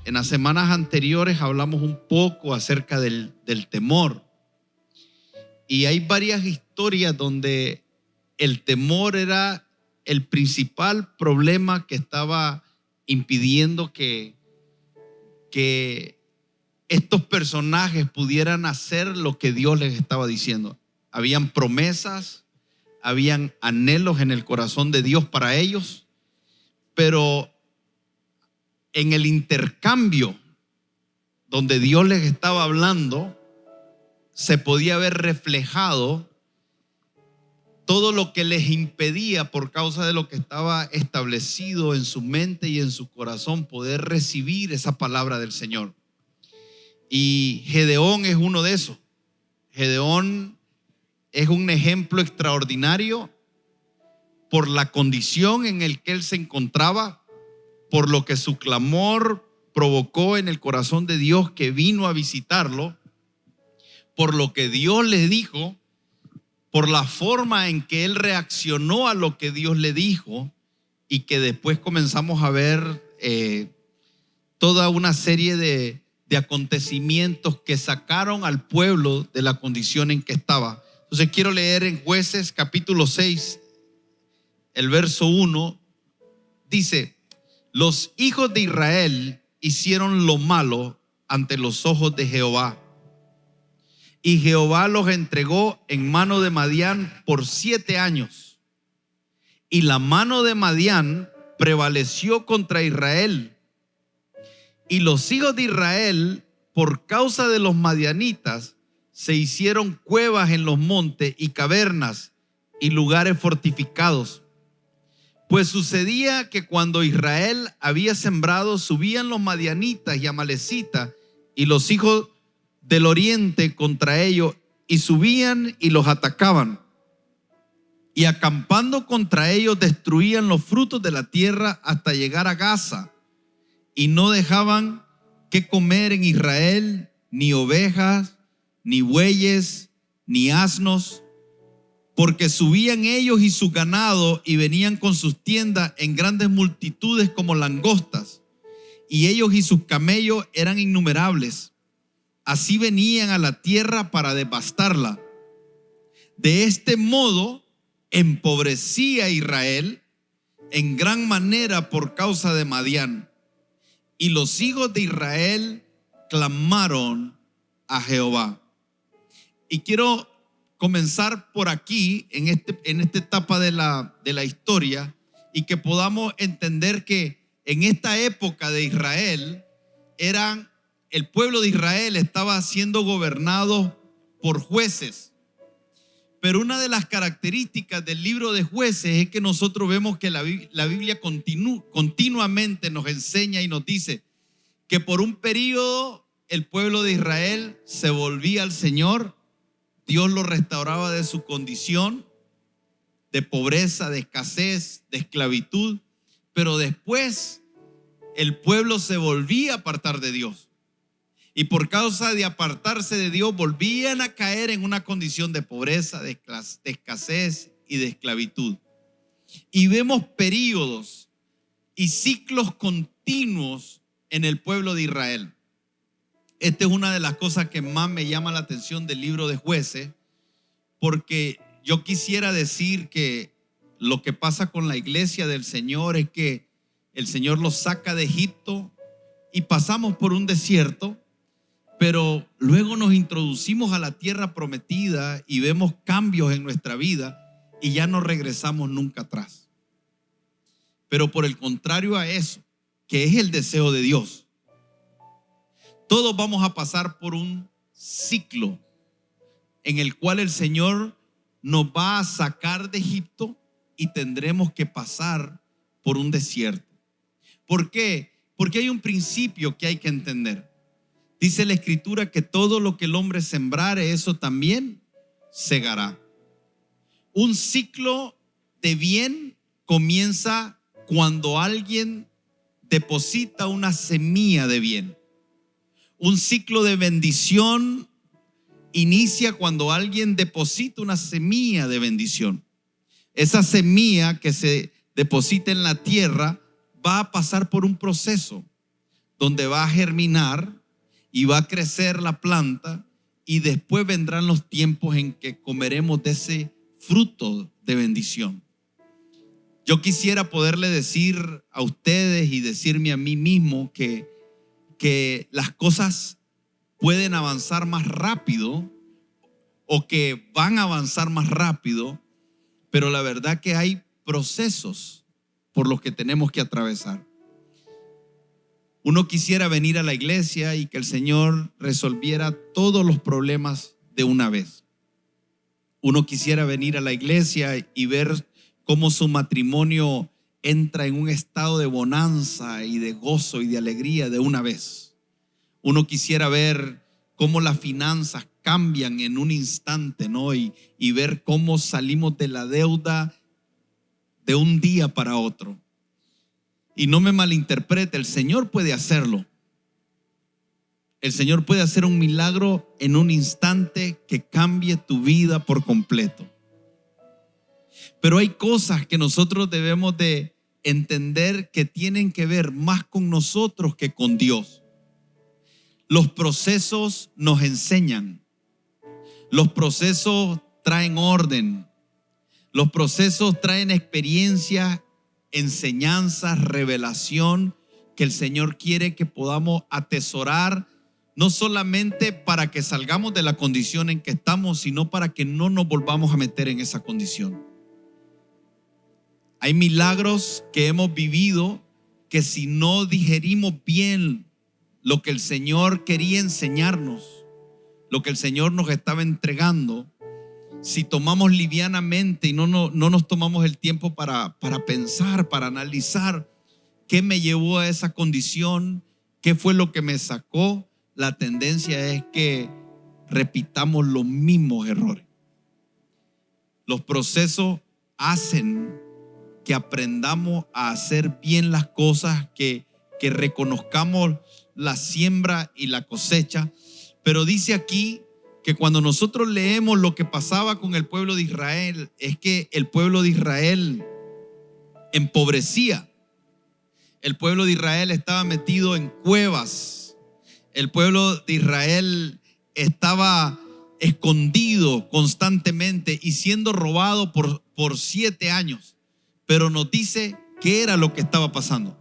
En las semanas anteriores hablamos un poco acerca del temor. Y hay varias historias donde el temor era el principal problema que estaba impidiendo que estos personajes pudieran hacer lo que Dios les estaba diciendo. Habían promesas, habían anhelos en el corazón de Dios para ellos, pero en el intercambio donde Dios les estaba hablando, se podía ver reflejado todo lo que les impedía, por causa de lo que estaba establecido en su mente y en su corazón, poder recibir esa palabra del Señor. Y Gedeón es uno de esos. Gedeón es un ejemplo extraordinario por la condición en la que él se encontraba, por lo que su clamor provocó en el corazón de Dios, que vino a visitarlo, por lo que Dios le dijo, por la forma en que él reaccionó a lo que Dios le dijo, y que después comenzamos a ver toda una serie de acontecimientos que sacaron al pueblo de la condición en que estaba. Entonces quiero leer en Jueces capítulo 6, el verso 1, dice: los hijos de Israel hicieron lo malo ante los ojos de Jehová, y Jehová los entregó en mano de Madián por 7 años. Y la mano de Madián prevaleció contra Israel. Y los hijos de Israel, por causa de los madianitas, se hicieron cuevas en los montes y cavernas y lugares fortificados. Pues sucedía que cuando Israel había sembrado, subían los madianitas y amalecitas y los hijos del oriente contra ellos, y subían y los atacaban, y acampando contra ellos destruían los frutos de la tierra hasta llegar a Gaza, y no dejaban que comer en Israel ni ovejas, ni bueyes, ni asnos, porque subían ellos y su ganado y venían con sus tiendas en grandes multitudes como langostas, y ellos y sus camellos eran innumerables. Así venían a la tierra para devastarla. De este modo empobrecía Israel en gran manera por causa de Madián. Y los hijos de Israel clamaron a Jehová. Y quiero comenzar por aquí, en esta etapa de la historia, y que podamos entender que en esta época de Israel el pueblo de Israel estaba siendo gobernado por jueces. Pero una de las características del libro de Jueces es que nosotros vemos que la Biblia continuamente nos enseña y nos dice que por un periodo el pueblo de Israel se volvía al Señor. Dios lo restauraba de su condición de pobreza, de escasez, de esclavitud. Pero después el pueblo se volvía a apartar de Dios. Y por causa de apartarse de Dios, volvían a caer en una condición de pobreza, de escasez y de esclavitud. Y vemos periodos y ciclos continuos en el pueblo de Israel. Esta es una de las cosas que más me llama la atención del libro de Jueces, porque yo quisiera decir que lo que pasa con la iglesia del Señor es que el Señor los saca de Egipto y pasamos por un desierto, pero luego nos introducimos a la tierra prometida y vemos cambios en nuestra vida y ya no regresamos nunca atrás. Pero por el contrario a eso, que es el deseo de Dios, todos vamos a pasar por un ciclo en el cual el Señor nos va a sacar de Egipto y tendremos que pasar por un desierto. ¿Por qué? Porque hay un principio que hay que entender. Dice la Escritura que todo lo que el hombre sembrare, eso también segará. Un ciclo de bien comienza cuando alguien deposita una semilla de bien. Un ciclo de bendición inicia cuando alguien deposita una semilla de bendición. Esa semilla que se deposita en la tierra va a pasar por un proceso. donde va a germinar y va a crecer la planta, y después vendrán los tiempos en que comeremos de ese fruto de bendición. Yo quisiera poderle decir a ustedes y decirme a mí mismo que las cosas pueden avanzar más rápido o que van a avanzar más rápido, pero la verdad que hay procesos por los que tenemos que atravesar. Uno quisiera venir a la iglesia y que el Señor resolviera todos los problemas de una vez. Uno quisiera venir a la iglesia y ver cómo su matrimonio entra en un estado de bonanza y de gozo y de alegría de una vez. Uno quisiera ver cómo las finanzas cambian en un instante, ¿no? Y ver cómo salimos de la deuda de un día para otro. Y no me malinterprete, el Señor puede hacerlo. El Señor puede hacer un milagro en un instante que cambie tu vida por completo. Pero hay cosas que nosotros debemos de entender que tienen que ver más con nosotros que con Dios. Los procesos nos enseñan. Los procesos traen orden. Los procesos traen experiencias, enseñanzas, revelación que el Señor quiere que podamos atesorar, no solamente para que salgamos de la condición en que estamos, sino para que no nos volvamos a meter en esa condición. Hay milagros que hemos vivido que si no digerimos bien lo que el Señor quería enseñarnos, lo que el Señor nos estaba entregando, si tomamos livianamente y no nos tomamos el tiempo para pensar, para analizar qué me llevó a esa condición, qué fue lo que me sacó, la tendencia es que repitamos los mismos errores. Los procesos hacen que aprendamos a hacer bien las cosas, que reconozcamos la siembra y la cosecha. Pero dice aquí que cuando nosotros leemos lo que pasaba con el pueblo de Israel, es que el pueblo de Israel empobrecía. El pueblo de Israel estaba metido en cuevas. El pueblo de Israel estaba escondido constantemente y siendo robado por 7 años. Pero nos dice qué era lo que estaba pasando.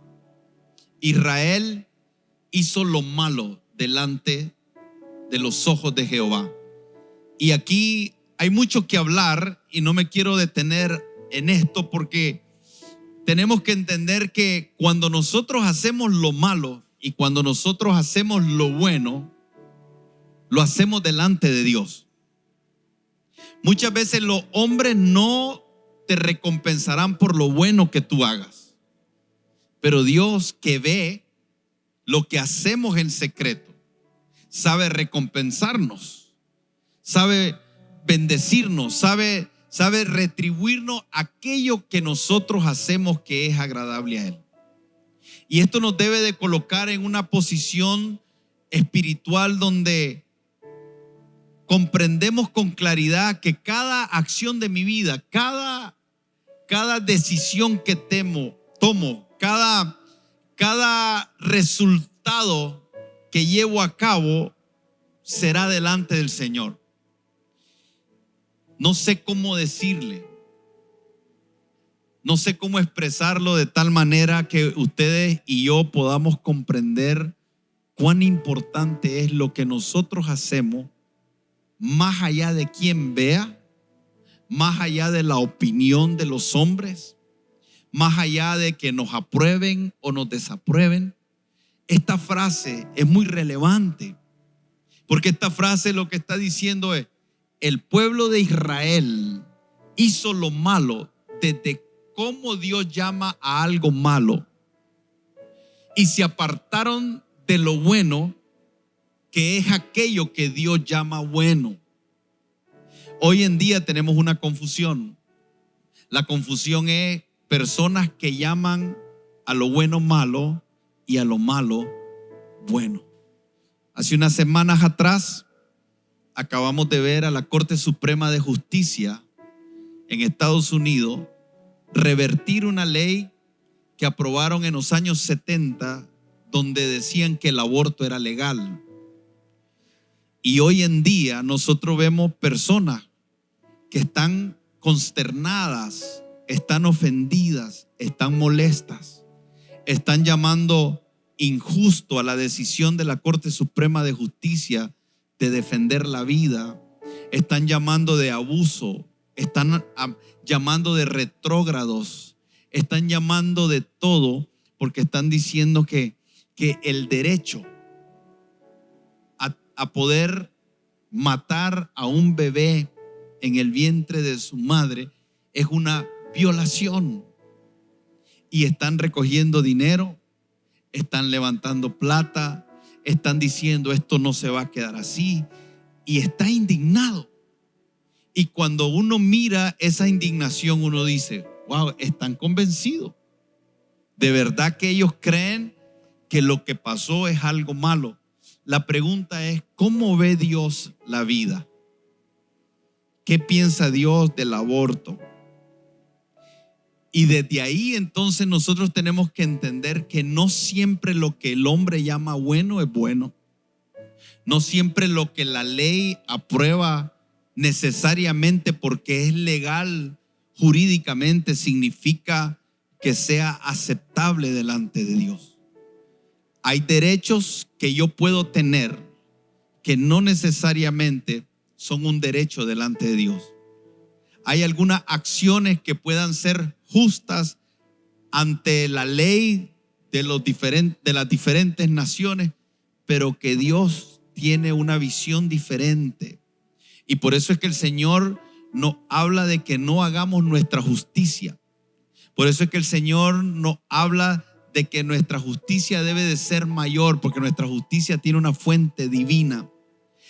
Israel hizo lo malo delante de los ojos de Jehová. Y aquí hay mucho que hablar y no me quiero detener en esto porque tenemos que entender que cuando nosotros hacemos lo malo y cuando nosotros hacemos lo bueno, lo hacemos delante de Dios. Muchas veces los hombres no te recompensarán por lo bueno que tú hagas, pero Dios, que ve lo que hacemos en secreto, sabe recompensarnos, sabe bendecirnos, sabe retribuirnos aquello que nosotros hacemos que es agradable a Él. Y esto nos debe de colocar en una posición espiritual donde comprendemos con claridad que cada acción de mi vida, cada decisión que tomo, cada resultado que llevo a cabo será delante del Señor. No sé cómo decirle, no sé cómo expresarlo de tal manera que ustedes y yo podamos comprender cuán importante es lo que nosotros hacemos, más allá de quien vea, más allá de la opinión de los hombres, más allá de que nos aprueben o nos desaprueben. Esta frase es muy relevante, porque esta frase lo que está diciendo es: el pueblo de Israel hizo lo malo desde cómo Dios llama a algo malo y se apartaron de lo bueno, que es aquello que Dios llama bueno. Hoy en día tenemos una confusión. La confusión es personas que llaman a lo bueno malo y a lo malo bueno. Hace unas semanas atrás acabamos de ver a la Corte Suprema de Justicia en Estados Unidos revertir una ley que aprobaron en los años 70, donde decían que el aborto era legal. Y hoy en día nosotros vemos personas que están consternadas, están ofendidas, están molestas, están llamando injusto a la decisión de la Corte Suprema de Justicia de defender la vida, están llamando de abuso, están llamando de retrógrados, están llamando de todo, porque están diciendo que el derecho a poder matar a un bebé en el vientre de su madre es una violación. Y están recogiendo dinero, están levantando plata, están diciendo esto no se va a quedar así, y está indignado. Y cuando uno mira esa indignación, uno dice, wow, están convencidos. De verdad que ellos creen que lo que pasó es algo malo. La pregunta es, ¿cómo ve Dios la vida? ¿Qué piensa Dios del aborto? Y desde ahí entonces nosotros tenemos que entender que no siempre lo que el hombre llama bueno es bueno. No siempre lo que la ley aprueba necesariamente porque es legal jurídicamente significa que sea aceptable delante de Dios. Hay derechos que yo puedo tener que no necesariamente son un derecho delante de Dios. Hay algunas acciones que puedan ser justas ante la ley de las diferentes naciones, pero que Dios tiene una visión diferente. Y por eso es que el Señor nos habla de que no hagamos nuestra justicia. Por eso es que el Señor nos habla de que nuestra justicia debe de ser mayor, porque nuestra justicia tiene una fuente divina.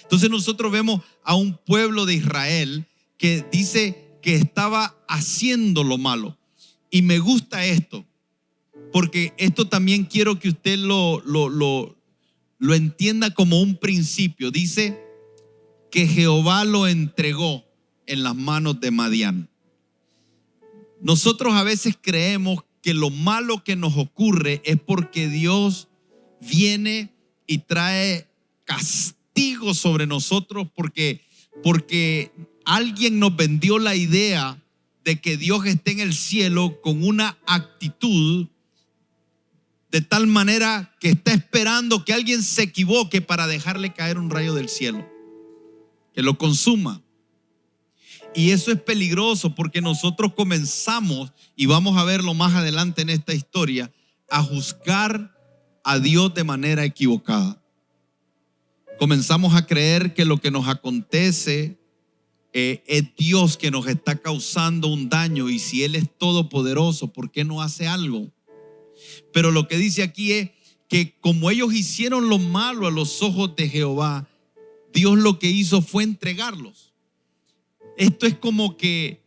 Entonces nosotros vemos a un pueblo de Israel que dice que estaba haciendo lo malo. Y me gusta esto, porque esto también quiero que usted lo entienda como un principio. Dice que Jehová lo entregó en las manos de Madián. Nosotros a veces creemos que lo malo que nos ocurre es porque Dios viene y trae castigo sobre nosotros porque alguien nos vendió la idea de que Dios esté en el cielo con una actitud de tal manera que está esperando que alguien se equivoque para dejarle caer un rayo del cielo, que lo consuma. Y eso es peligroso porque nosotros comenzamos, y vamos a verlo más adelante en esta historia, a juzgar a Dios de manera equivocada. Comenzamos a creer que lo que nos acontece es Dios que nos está causando un daño, y si Él es todopoderoso, ¿por qué no hace algo? Pero lo que dice aquí es que como ellos hicieron lo malo a los ojos de Jehová, Dios lo que hizo fue entregarlos. Esto es como que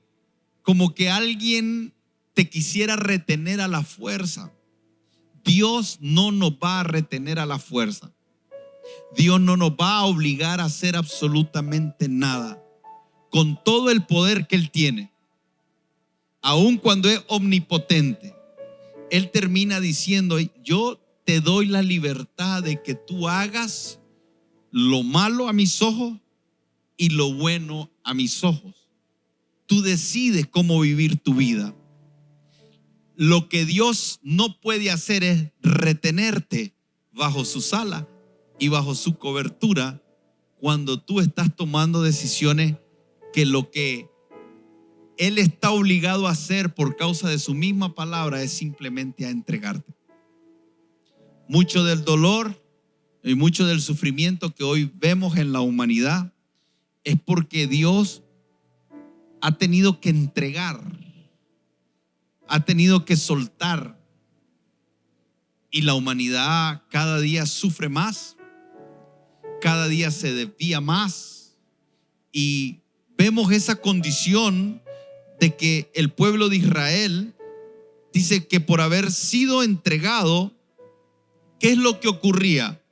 alguien te quisiera retener a la fuerza. Dios no nos va a retener a la fuerza. Dios no nos va a obligar a hacer absolutamente nada. Con todo el poder que Él tiene, aun cuando es omnipotente, Él termina diciendo, yo te doy la libertad de que tú hagas lo malo a mis ojos y lo bueno a mis ojos. Tú decides cómo vivir tu vida. Lo que Dios no puede hacer es retenerte bajo su sala y bajo su cobertura cuando tú estás tomando decisiones que lo que Él está obligado a hacer por causa de su misma palabra es simplemente a entregarte. Mucho del dolor y mucho del sufrimiento que hoy vemos en la humanidad es porque Dios ha tenido que entregar, ha tenido que soltar, y la humanidad cada día sufre más, cada día se desvía más, y vemos esa condición de que el pueblo de Israel dice que por haber sido entregado, ¿qué es lo que ocurría?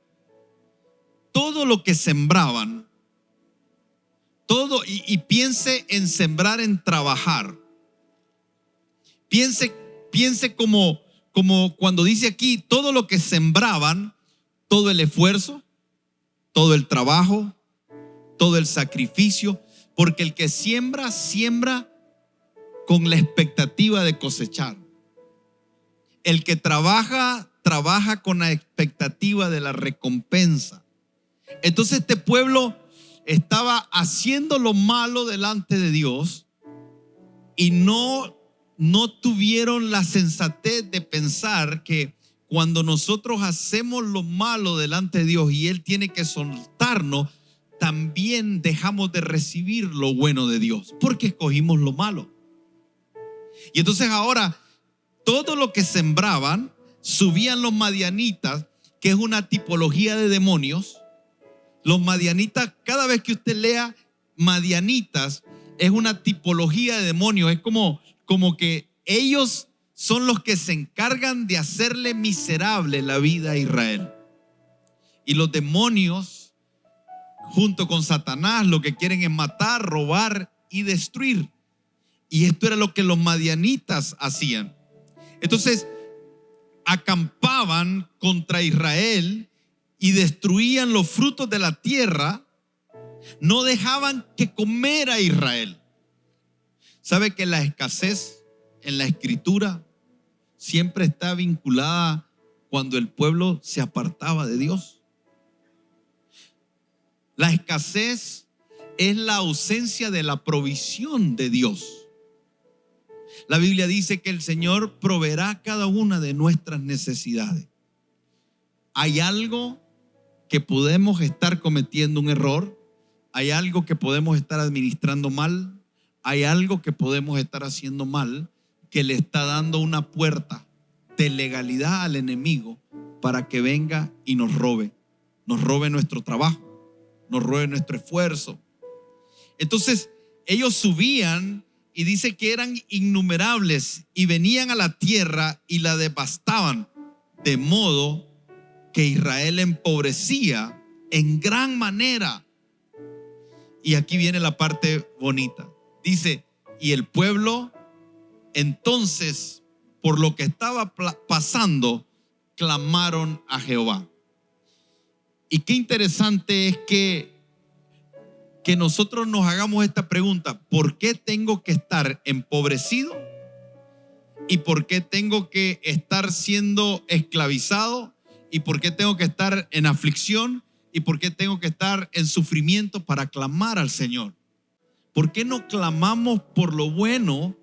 Todo lo que sembraban, todo, y piense en sembrar, en trabajar. Piense como como cuando dice aquí, todo lo que sembraban, todo el esfuerzo, todo el trabajo, todo el sacrificio, porque el que siembra, siembra con la expectativa de cosechar. El que trabaja, trabaja con la expectativa de la recompensa. Entonces este pueblo estaba haciendo lo malo delante de Dios y no tuvieron la sensatez de pensar que cuando nosotros hacemos lo malo delante de Dios y Él tiene que soltarnos, también dejamos de recibir lo bueno de Dios, porque escogimos lo malo. Y entonces ahora, todo lo que sembraban, subían los madianitas, que es una tipología de demonios. Los madianitas, cada vez que usted lea madianitas, es una tipología de demonios. Es como que ellos son los que se encargan de hacerle miserable la vida a Israel. Y los demonios, junto con Satanás, lo que quieren es matar, robar y destruir. Y esto era lo que los madianitas hacían. Entonces, acampaban contra Israel y destruían los frutos de la tierra. No dejaban que comer a Israel. ¿Sabe que la escasez en la escritura siempre está vinculada cuando el pueblo se apartaba de Dios? La escasez es la ausencia de la provisión de Dios. La Biblia dice que el Señor proveerá cada una de nuestras necesidades. Hay algo que podemos estar cometiendo un error, hay algo que podemos estar administrando mal, hay algo que podemos estar haciendo mal que le está dando una puerta de legalidad al enemigo para que venga y nos robe nuestro trabajo, nos robe nuestro esfuerzo. Entonces ellos subían y dice que eran innumerables y venían a la tierra y la devastaban, de modo que Israel empobrecía en gran manera. Y aquí viene la parte bonita. Dice, y el pueblo entonces, por lo que estaba pasando, clamaron a Jehová. Y qué interesante es que nosotros nos hagamos esta pregunta: ¿por qué tengo que estar empobrecido? ¿Y por qué tengo que estar siendo esclavizado? ¿Y por qué tengo que estar en aflicción? ¿Y por qué tengo que estar en sufrimiento para clamar al Señor? ¿Por qué no clamamos por lo bueno,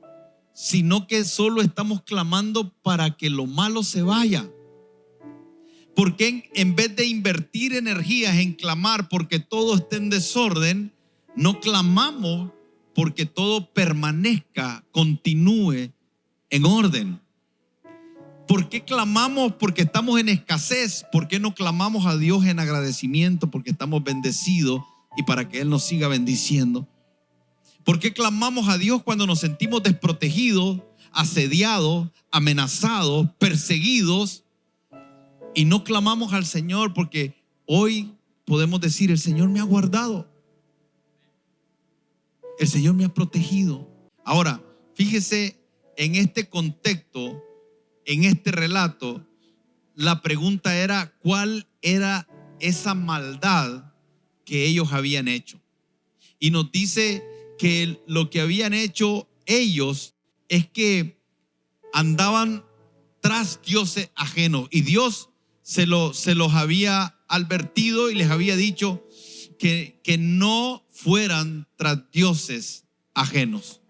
sino que solo estamos clamando para que lo malo se vaya? ¿Por qué en vez de invertir energías en clamar porque todo esté en desorden, no clamamos porque todo permanezca, continúe en orden? ¿Por qué clamamos porque estamos en escasez? ¿Por qué no clamamos a Dios en agradecimiento porque estamos bendecidos y para que Él nos siga bendiciendo? ¿Por qué clamamos a Dios cuando nos sentimos desprotegidos, asediados, amenazados, perseguidos? Y no clamamos al Señor porque hoy podemos decir: el Señor me ha guardado, el Señor me ha protegido. Ahora, fíjese en este contexto, en este relato, la pregunta era: ¿cuál era esa maldad que ellos habían hecho? Y nos dice que lo que habían hecho ellos es que andaban tras dioses ajenos, y Dios se los había advertido y les había dicho que no fueran tras dioses ajenos.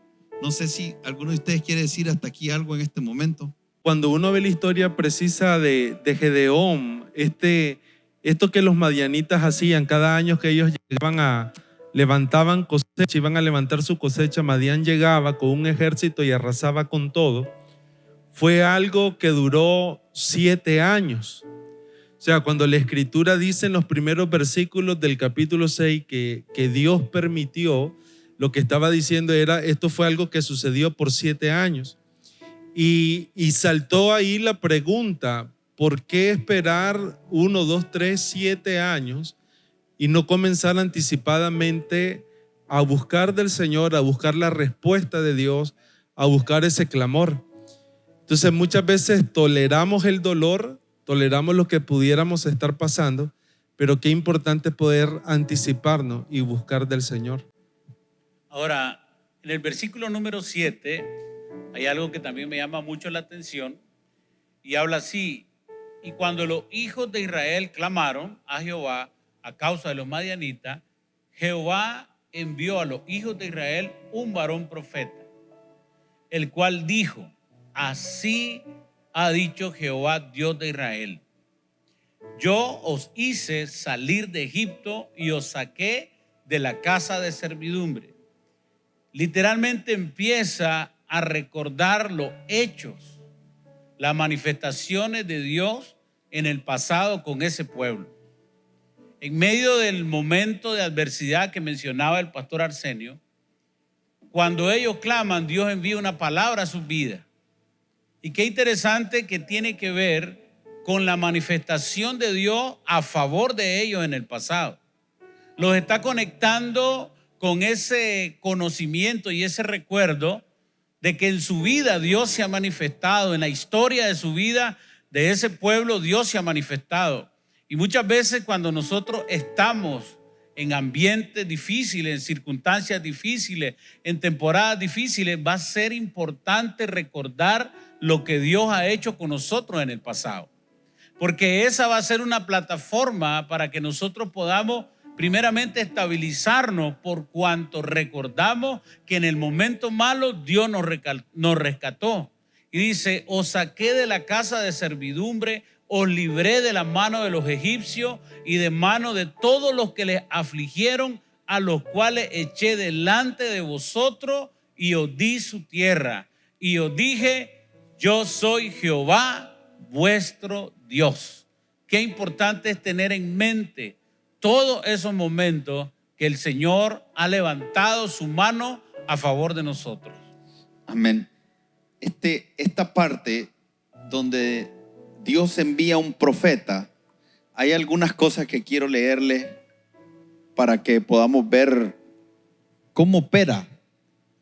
No sé si alguno de ustedes quiere decir hasta aquí algo en este momento. Cuando uno ve la historia precisa de Gedeón, esto que los madianitas hacían cada año que ellos levantaban cosecha, iban a levantar su cosecha, Madián llegaba con un ejército y arrasaba con todo. Fue algo que duró 7 años. O sea, cuando la escritura dice en los primeros versículos del capítulo 6 que Dios permitió, lo que estaba diciendo era: esto fue algo que sucedió por 7 años. Y saltó ahí la pregunta: ¿por qué esperar 1, 2, 3, 7 años y no comenzar anticipadamente a buscar del Señor, a buscar la respuesta de Dios, a buscar ese clamor? Entonces muchas veces toleramos el dolor, toleramos lo que pudiéramos estar pasando, pero qué importante poder anticiparnos y buscar del Señor. Ahora, en el versículo número 7 hay algo que también me llama mucho la atención y habla así: y cuando los hijos de Israel clamaron a Jehová a causa de los madianitas, Jehová envió a los hijos de Israel un varón profeta, el cual dijo: así ha dicho Jehová, Dios de Israel: yo os hice salir de Egipto y os saqué de la casa de servidumbre. Literalmente empieza a recordar los hechos, las manifestaciones de Dios en el pasado con ese pueblo. En medio del momento de adversidad que mencionaba el pastor Arsenio, cuando ellos claman, Dios envía una palabra a sus vidas. Y qué interesante que tiene que ver con la manifestación de Dios a favor de ellos en el pasado. Los está conectando con ese conocimiento y ese recuerdo de que en su vida Dios se ha manifestado, en la historia de su vida, de ese pueblo, Dios se ha manifestado. Y muchas veces cuando nosotros estamos en ambientes difíciles, en circunstancias difíciles, en temporadas difíciles, va a ser importante recordar lo que Dios ha hecho con nosotros en el pasado. Porque esa va a ser una plataforma para que nosotros podamos primeramente estabilizarnos, por cuanto recordamos que en el momento malo Dios nos rescató. Y dice: os saqué de la casa de servidumbre, os libré de la mano de los egipcios y de mano de todos los que les afligieron, a los cuales eché delante de vosotros y os di su tierra. Y os dije: yo soy Jehová vuestro Dios. Qué importante es tener en mente todos esos momentos que el Señor ha levantado su mano a favor de nosotros. Amén. Esta parte donde Dios envía un profeta, hay algunas cosas que quiero leerles para que podamos ver cómo opera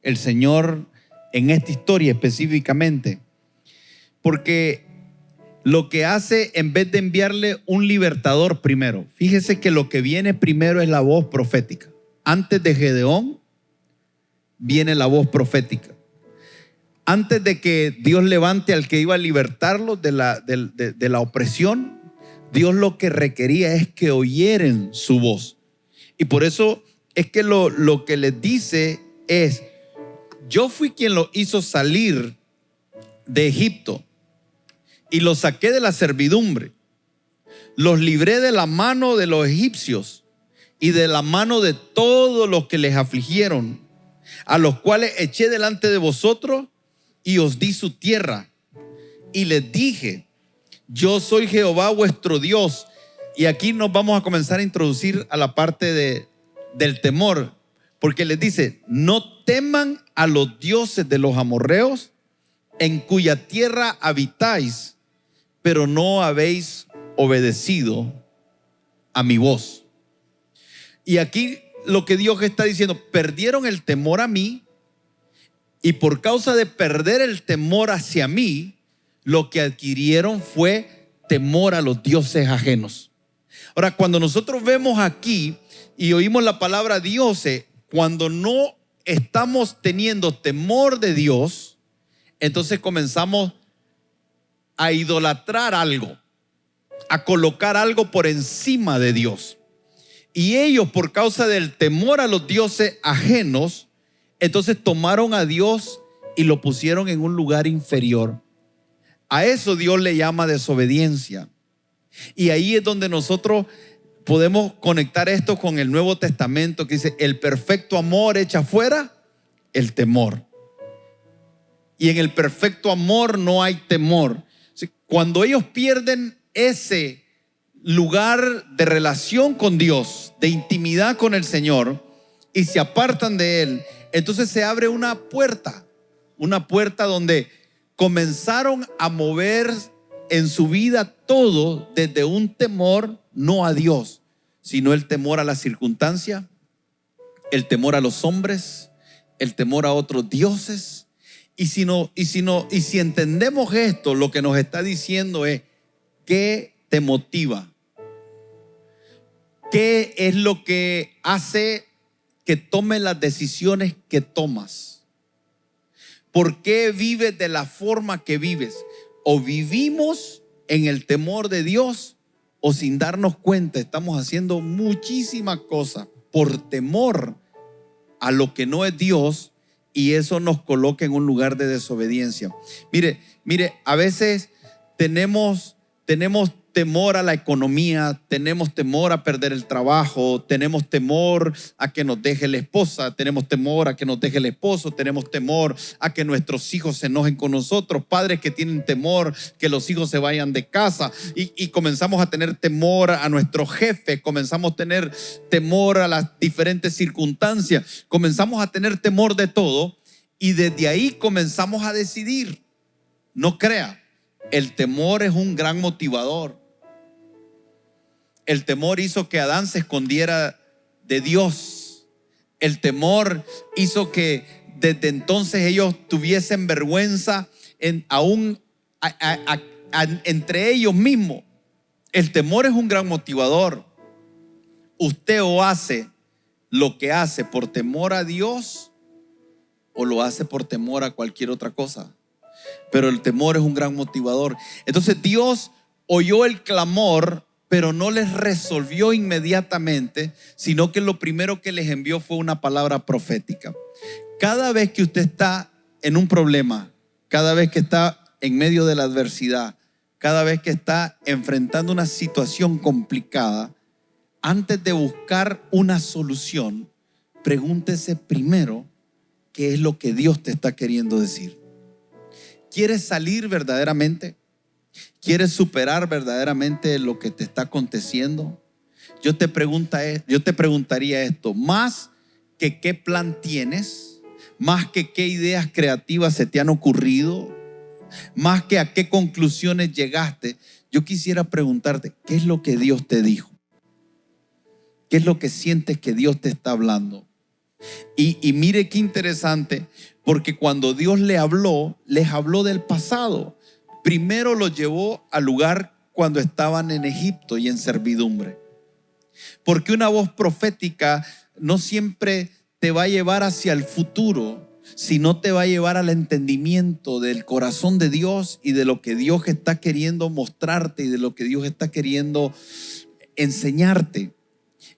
el Señor en esta historia específicamente. Porque lo que hace, en vez de enviarle un libertador primero, fíjese que lo que viene primero es la voz profética. Antes de Gedeón viene la voz profética. Antes de que Dios levante al que iba a libertarlos de la opresión, Dios lo que requería es que oyeran su voz. Y por eso es que lo que les dice es: yo fui quien los hizo salir de Egipto y los saqué de la servidumbre. Los libré de la mano de los egipcios y de la mano de todos los que les afligieron, a los cuales eché delante de vosotros y os di su tierra. Y les dije: yo soy Jehová vuestro Dios. Y aquí nos vamos a comenzar a introducir a la parte del temor, porque les dice: no teman a los dioses de los amorreos, en cuya tierra habitáis, pero no habéis obedecido a mi voz. Y aquí lo que Dios está diciendo: perdieron el temor a mí, y por causa de perder el temor hacia mí, lo que adquirieron fue temor a los dioses ajenos. Ahora, cuando nosotros vemos aquí y oímos la palabra dioses, cuando no estamos teniendo temor de Dios, entonces comenzamos a idolatrar algo, a colocar algo por encima de Dios. Y ellos, por causa del temor a los dioses ajenos, entonces tomaron a Dios y lo pusieron en un lugar inferior. A eso Dios le llama desobediencia. Y ahí es donde nosotros podemos conectar esto con el Nuevo Testamento, que dice: el perfecto amor echa fuera el temor. Y en el perfecto amor no hay temor. Cuando ellos pierden ese lugar de relación con Dios, de intimidad con el Señor, y se apartan de Él, entonces se abre una puerta donde comenzaron a mover en su vida todo desde un temor no a Dios, sino el temor a la circunstancia, el temor a los hombres, el temor a otros dioses. Y si entendemos esto, lo que nos está diciendo es: ¿qué te motiva? ¿Qué es lo que hace que tomes las decisiones que tomas? ¿Por qué vives de la forma que vives? O vivimos en el temor de Dios, o sin darnos cuenta estamos haciendo muchísimas cosas por temor a lo que no es Dios, y eso nos coloca en un lugar de desobediencia. Mire, a veces tenemos temor a la economía, tenemos temor a perder el trabajo, tenemos temor a que nos deje la esposa, tenemos temor a que nos deje el esposo, tenemos temor a que nuestros hijos se enojen con nosotros, padres que tienen temor que los hijos se vayan de casa, y comenzamos a tener temor a nuestro jefe, comenzamos a tener temor a las diferentes circunstancias, comenzamos a tener temor de todo, y desde ahí comenzamos a decidir. No crea, el temor es un gran motivador. El temor hizo que Adán se escondiera de Dios. El temor hizo que desde entonces ellos tuviesen vergüenza entre ellos mismos. El temor es un gran motivador. Usted o hace lo que hace por temor a Dios, o lo hace por temor a cualquier otra cosa. Pero el temor es un gran motivador. Entonces Dios oyó el clamor, pero no les resolvió inmediatamente, sino que lo primero que les envió fue una palabra profética. Cada vez que usted está en un problema, cada vez que está en medio de la adversidad, cada vez que está enfrentando una situación complicada, antes de buscar una solución, pregúntese primero qué es lo que Dios te está queriendo decir. ¿Quieres salir verdaderamente? ¿Quieres superar verdaderamente lo que te está aconteciendo? Yo te preguntaría esto: más que qué plan tienes, más que qué ideas creativas se te han ocurrido, más que a qué conclusiones llegaste, yo quisiera preguntarte: ¿qué es lo que Dios te dijo? ¿Qué es lo que sientes que Dios te está hablando? Y mire qué interesante, porque cuando Dios les habló del pasado. Primero los llevó al lugar cuando estaban en Egipto y en servidumbre. Porque una voz profética no siempre te va a llevar hacia el futuro, sino te va a llevar al entendimiento del corazón de Dios y de lo que Dios está queriendo mostrarte y de lo que Dios está queriendo enseñarte.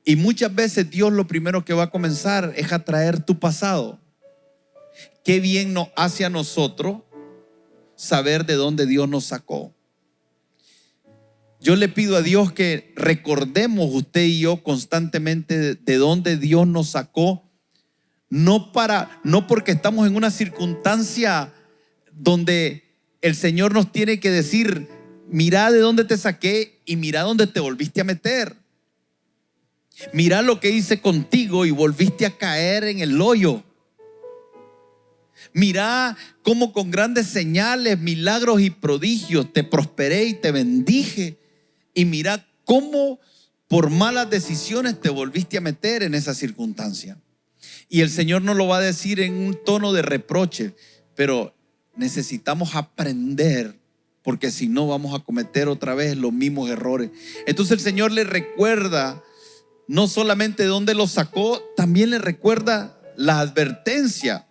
Y muchas veces Dios lo primero que va a comenzar es a traer tu pasado. Qué bien nos hace a nosotros saber de dónde Dios nos sacó. Yo le pido a Dios que recordemos usted y yo constantemente de dónde Dios nos sacó, no porque estamos en una circunstancia donde el Señor nos tiene que decir: mira de dónde te saqué y mira dónde te volviste a meter. Mira lo que hice contigo y volviste a caer en el hoyo. Mira cómo con grandes señales, milagros y prodigios te prosperé y te bendije. Y mira cómo por malas decisiones te volviste a meter en esa circunstancia. Y el Señor nos lo va a decir en un tono de reproche, pero necesitamos aprender, porque si no vamos a cometer otra vez los mismos errores. Entonces el Señor le recuerda no solamente de dónde lo sacó, también le recuerda la advertencia.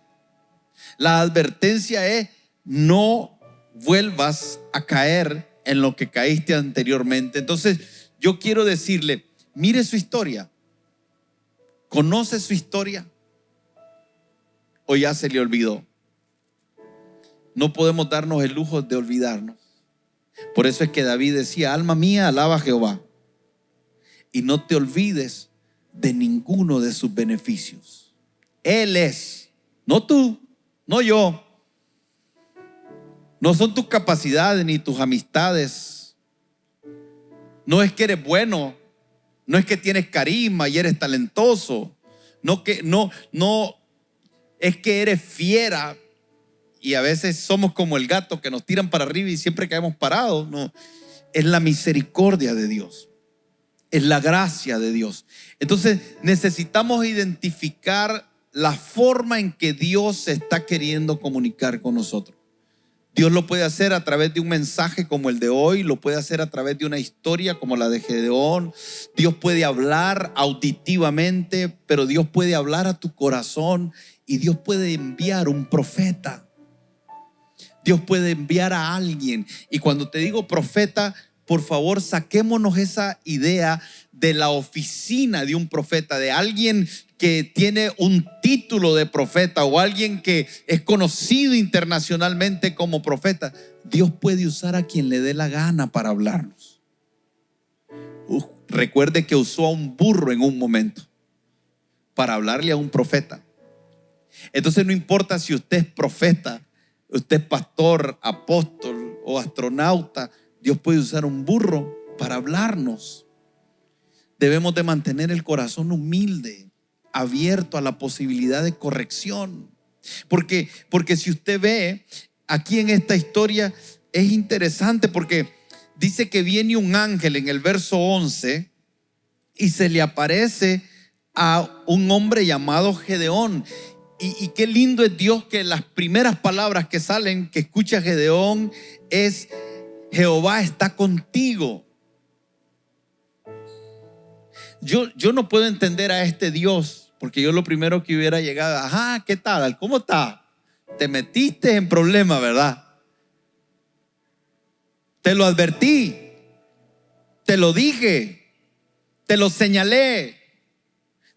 La advertencia es: no vuelvas a caer en lo que caíste anteriormente. Entonces yo quiero decirle: mire su historia. ¿Conoce su historia? ¿O ya se le olvidó? No podemos darnos el lujo de olvidarnos. Por eso es que David decía: alma mía, alaba a Jehová, y no te olvides de ninguno de sus beneficios. Él es, no tú, no yo. No son tus capacidades ni tus amistades. No es que eres bueno, no es que tienes carisma y eres talentoso. No es que eres fiera y a veces somos como el gato que nos tiran para arriba y siempre caemos parados. No, es la misericordia de Dios, es la gracia de Dios. Entonces necesitamos identificar la forma en que Dios se está queriendo comunicar con nosotros. Dios lo puede hacer a través de un mensaje como el de hoy, lo puede hacer a través de una historia como la de Gedeón. Dios puede hablar auditivamente, pero Dios puede hablar a tu corazón y Dios puede enviar un profeta. Dios puede enviar a alguien. Y cuando te digo profeta, por favor, saquémonos esa idea de la oficina de un profeta, de alguien que tiene un título de profeta o alguien que es conocido internacionalmente como profeta. Dios puede usar a quien le dé la gana para hablarnos. Recuerde que usó a un burro en un momento para hablarle a un profeta. Entonces no importa si usted es profeta, usted es pastor, apóstol o astronauta, Dios puede usar un burro para hablarnos. Debemos de mantener el corazón humilde, abierto a la posibilidad de corrección. Porque si usted ve aquí en esta historia, es interesante porque dice que viene un ángel en el verso 11 y se le aparece a un hombre llamado Gedeón. Y qué lindo es Dios que las primeras palabras que salen, que escucha Gedeón, es: Jehová está contigo. Yo no puedo entender a este Dios, porque yo lo primero que hubiera llegado: ajá, ¿qué tal? ¿Cómo está? Te metiste en problema, ¿verdad? Te lo advertí, te lo dije, te lo señalé,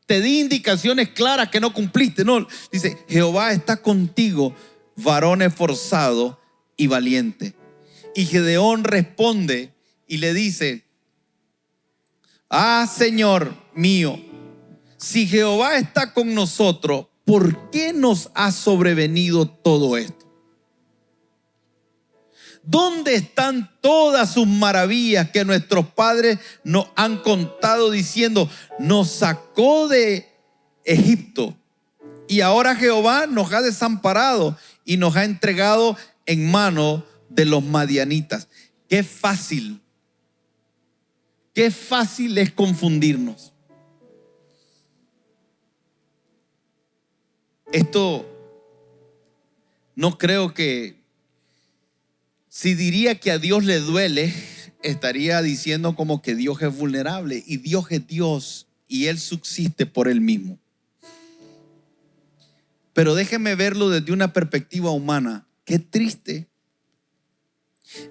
te di indicaciones claras que no cumpliste. No, dice: Jehová está contigo, varón esforzado y valiente. Y Gedeón responde y le dice: ah, Señor mío, si Jehová está con nosotros, ¿por qué nos ha sobrevenido todo esto? ¿Dónde están todas sus maravillas que nuestros padres nos han contado diciendo: nos sacó de Egipto, y ahora Jehová nos ha desamparado y nos ha entregado en mano de los madianitas? Qué fácil es confundirnos. Esto no creo que, si diría que a Dios le duele, estaría diciendo como que Dios es vulnerable, y Dios es Dios y Él subsiste por Él mismo. Pero déjeme verlo desde una perspectiva humana. Qué triste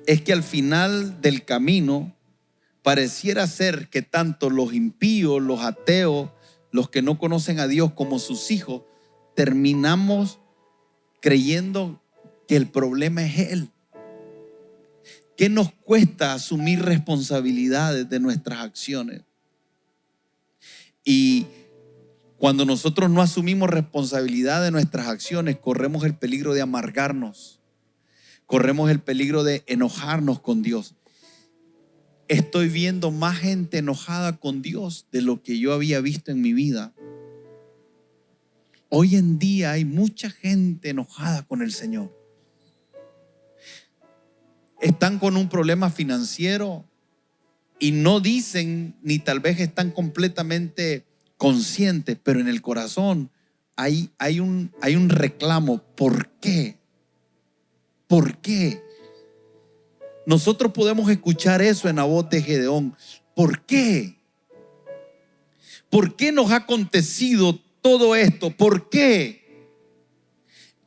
es que al final del camino pareciera ser que tanto los impíos, los ateos, los que no conocen a Dios, como sus hijos, terminamos creyendo que el problema es Él. ¿Qué nos cuesta asumir responsabilidades de nuestras acciones? Y cuando nosotros no asumimos responsabilidad de nuestras acciones, corremos el peligro de amargarnos, corremos el peligro de enojarnos con Dios. Estoy viendo más gente enojada con Dios de lo que yo había visto en mi vida. Hoy en día hay mucha gente enojada con el Señor. Están con un problema financiero y no dicen, ni tal vez están completamente conscientes, pero en el corazón hay un reclamo. ¿Por qué? ¿Por qué? Nosotros podemos escuchar eso en la voz de Gedeón. ¿Por qué? ¿Por qué nos ha acontecido todo esto? ¿Por qué?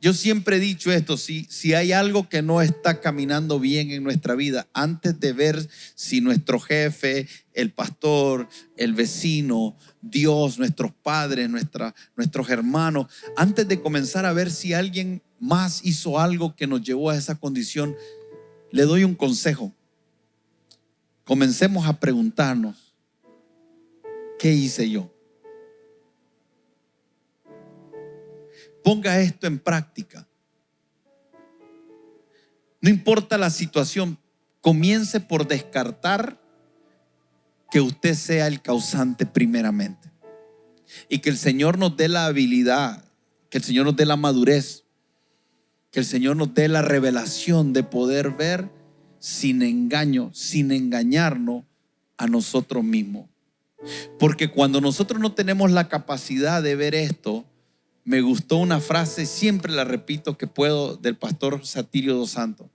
Yo siempre he dicho esto: si hay algo que no está caminando bien en nuestra vida, antes de ver si nuestro jefe, el pastor, el vecino, Dios, nuestros padres, nuestros hermanos, antes de comenzar a ver si alguien más hizo algo que nos llevó a esa condición, le doy un consejo. Comencemos a preguntarnos: ¿qué hice yo? Ponga esto en práctica. No importa la situación, comience por descartar que usted sea el causante primeramente. Y que el Señor nos dé la habilidad, que el Señor nos dé la madurez, que el Señor nos dé la revelación de poder ver sin engaño, sin engañarnos a nosotros mismos. Porque cuando nosotros no tenemos la capacidad de ver esto, me gustó una frase, siempre la repito que puedo, del pastor Satirio dos Santos.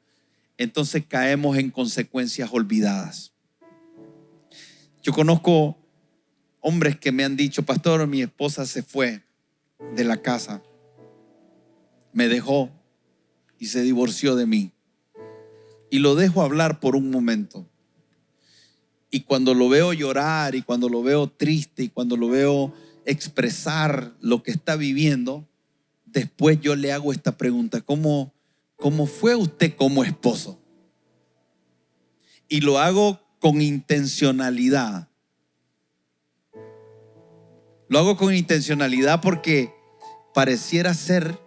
Entonces caemos en consecuencias olvidadas. Yo conozco hombres que me han dicho: pastor, mi esposa se fue de la casa, me dejó y se divorció de mí. Y lo dejo hablar por un momento. Y cuando lo veo llorar, y cuando lo veo triste, y cuando lo veo expresar lo que está viviendo, después yo le hago esta pregunta: ¿Cómo fue usted como esposo? Y lo hago con intencionalidad. Lo hago con intencionalidad porque pareciera ser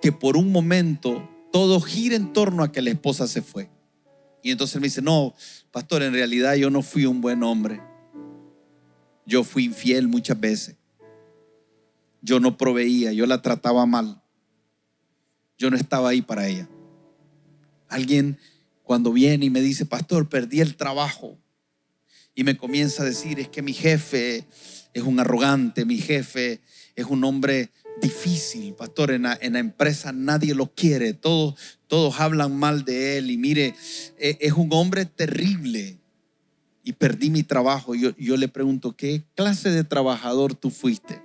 que por un momento todo gira en torno a que la esposa se fue. Y entonces él me dice: no, pastor, en realidad yo no fui un buen hombre. Yo fui infiel muchas veces. Yo no proveía, yo la trataba mal. Yo no estaba ahí para ella. Alguien cuando viene y me dice: pastor, perdí el trabajo, y me comienza a decir: es que mi jefe es un arrogante, mi jefe es un hombre difícil, pastor, en la empresa nadie lo quiere, todos hablan mal de él, y mire, es un hombre terrible, y perdí mi trabajo. Yo le pregunto: ¿qué clase de trabajador tú fuiste?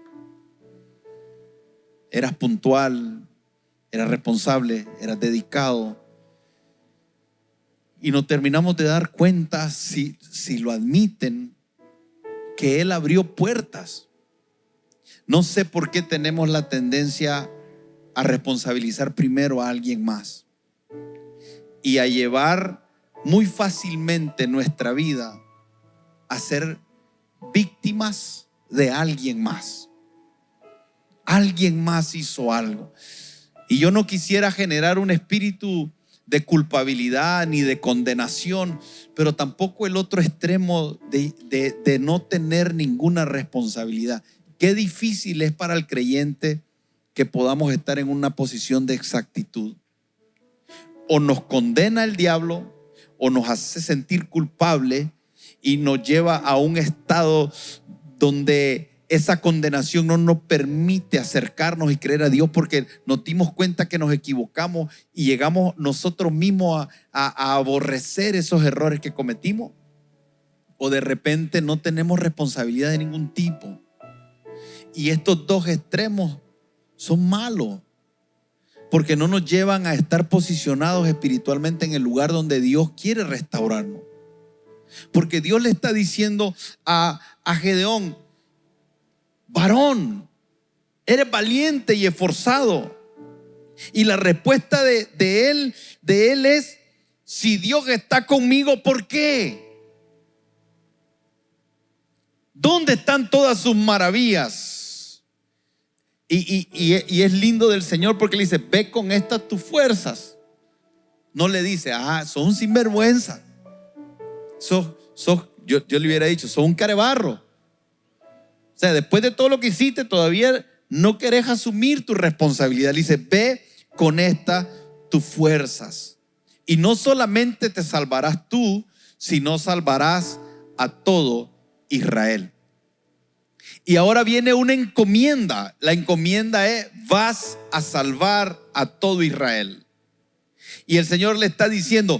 ¿Eras puntual? ¿Eras responsable? ¿Eras dedicado? Y nos terminamos de dar cuenta, si lo admiten, que él abrió puertas. No sé por qué tenemos la tendencia a responsabilizar primero a alguien más y a llevar muy fácilmente nuestra vida a ser víctimas de alguien más. Alguien más hizo algo. Y yo no quisiera generar un espíritu de culpabilidad ni de condenación, pero tampoco el otro extremo de no tener ninguna responsabilidad. Qué difícil es para el creyente que podamos estar en una posición de exactitud. O nos condena el diablo, o nos hace sentir culpable y nos lleva a un estado donde esa condenación no nos permite acercarnos y creer a Dios, porque nos dimos cuenta que nos equivocamos y llegamos nosotros mismos a aborrecer esos errores que cometimos. O de repente no tenemos responsabilidad de ningún tipo. Y estos dos extremos son malos, porque no nos llevan a estar posicionados espiritualmente en el lugar donde Dios quiere restaurarnos. Porque Dios le está diciendo a Gedeón: varón, eres valiente y esforzado. Y la respuesta de él es: si Dios está conmigo, ¿por qué? ¿Dónde están todas sus maravillas? Y es lindo del Señor, porque le dice: ve con estas tus fuerzas. No le dice: sos un sinvergüenza. Yo le hubiera dicho: sos un carebarro. O sea, después de todo lo que hiciste, todavía no querés asumir tu responsabilidad. Le dice: ve con estas tus fuerzas. Y no solamente te salvarás tú, sino salvarás a todo Israel. Y ahora viene una encomienda. La encomienda es: vas a salvar a todo Israel. Y el Señor le está diciendo: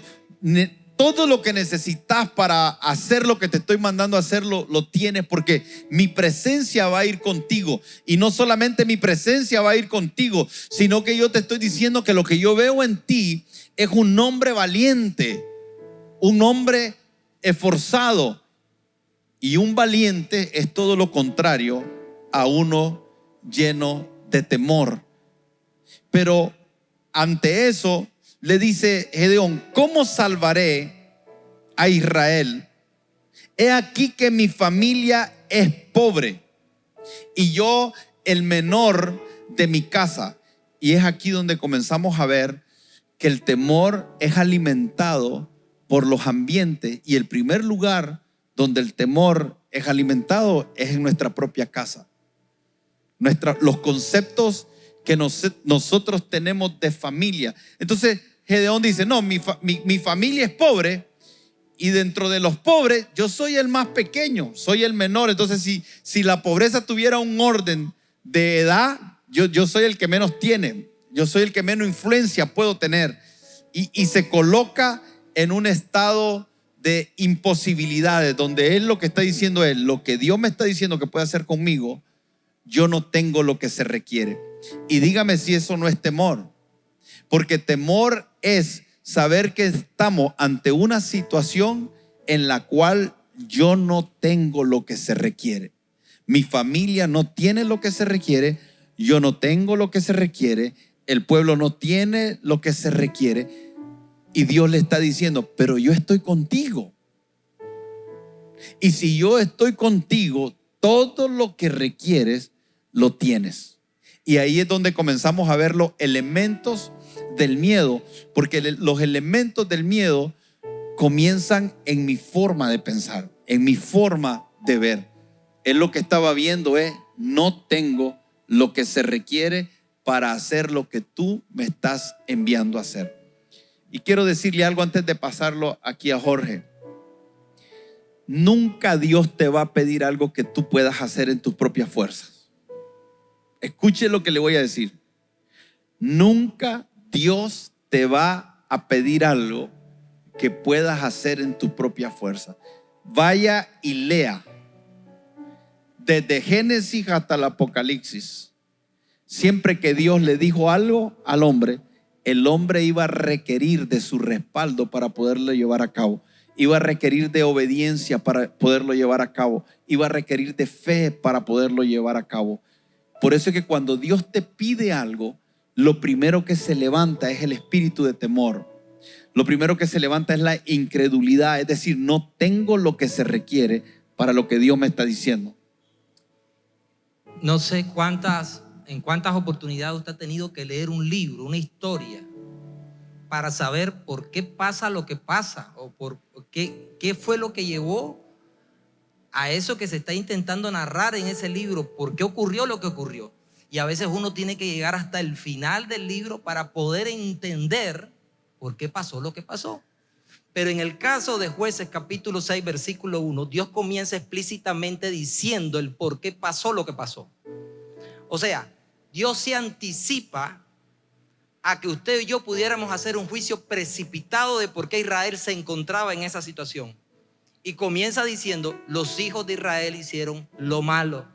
todo lo que necesitas para hacer lo que te estoy mandando a hacer, lo tienes, porque mi presencia va a ir contigo. Y no solamente mi presencia va a ir contigo, sino que yo te estoy diciendo que lo que yo veo en ti es un hombre valiente, un hombre esforzado. Y un valiente es todo lo contrario a uno lleno de temor. Pero ante eso le dice Gedeón: ¿cómo salvaré a Israel? He aquí que mi familia es pobre y yo el menor de mi casa. Y es aquí donde comenzamos a ver que el temor es alimentado por los ambientes, y el primer lugar donde el temor es alimentado es en nuestra propia casa. Los conceptos que nosotros tenemos de familia. Entonces Gedeón dice: no, mi familia es pobre, y dentro de los pobres yo soy el más pequeño, soy el menor. Entonces si la pobreza tuviera un orden de edad, yo soy el que menos tiene, yo soy el que menos influencia puedo tener. Y se coloca en un estado de imposibilidades, donde él lo que está diciendo es, lo que Dios me está diciendo que puede hacer conmigo, yo no tengo lo que se requiere. Y dígame si eso no es temor, porque temor es saber que estamos ante una situación en la cual yo no tengo lo que se requiere. Mi familia no tiene lo que se requiere, yo no tengo lo que se requiere, el pueblo no tiene lo que se requiere. Y Dios le está diciendo, pero yo estoy contigo. Y si yo estoy contigo, todo lo que requieres, lo tienes. Y ahí es donde comenzamos a ver los elementos del miedo, porque los elementos del miedo comienzan en mi forma de pensar, en mi forma de ver. Él lo que estaba viendo es, no tengo lo que se requiere para hacer lo que tú me estás enviando a hacer. Y quiero decirle algo antes de pasarlo aquí a Jorge. Nunca Dios te va a pedir algo que tú puedas hacer en tus propias fuerzas. Escuche lo que le voy a decir. Nunca Dios te va a pedir algo que puedas hacer en tu propia fuerza. Vaya y lea desde Génesis hasta el Apocalipsis. Siempre que Dios le dijo algo al hombre, el hombre iba a requerir de su respaldo para poderlo llevar a cabo. Iba a requerir de obediencia para poderlo llevar a cabo. Iba a requerir de fe para poderlo llevar a cabo. Por eso es que cuando Dios te pide algo, lo primero que se levanta es el espíritu de temor. Lo primero que se levanta es la incredulidad. Es decir, no tengo lo que se requiere para lo que Dios me está diciendo. No sé en cuántas oportunidades usted ha tenido que leer un libro, una historia, para saber por qué pasa lo que pasa o por qué fue lo que llevó a eso que se está intentando narrar en ese libro, por qué ocurrió lo que ocurrió. Y a veces uno tiene que llegar hasta el final del libro para poder entender por qué pasó lo que pasó. Pero en el caso de Jueces capítulo 6 versículo 1, Dios comienza explícitamente diciendo el por qué pasó lo que pasó. O sea, Dios se anticipa a que usted y yo pudiéramos hacer un juicio precipitado de por qué Israel se encontraba en esa situación. Y comienza diciendo, los hijos de Israel hicieron lo malo.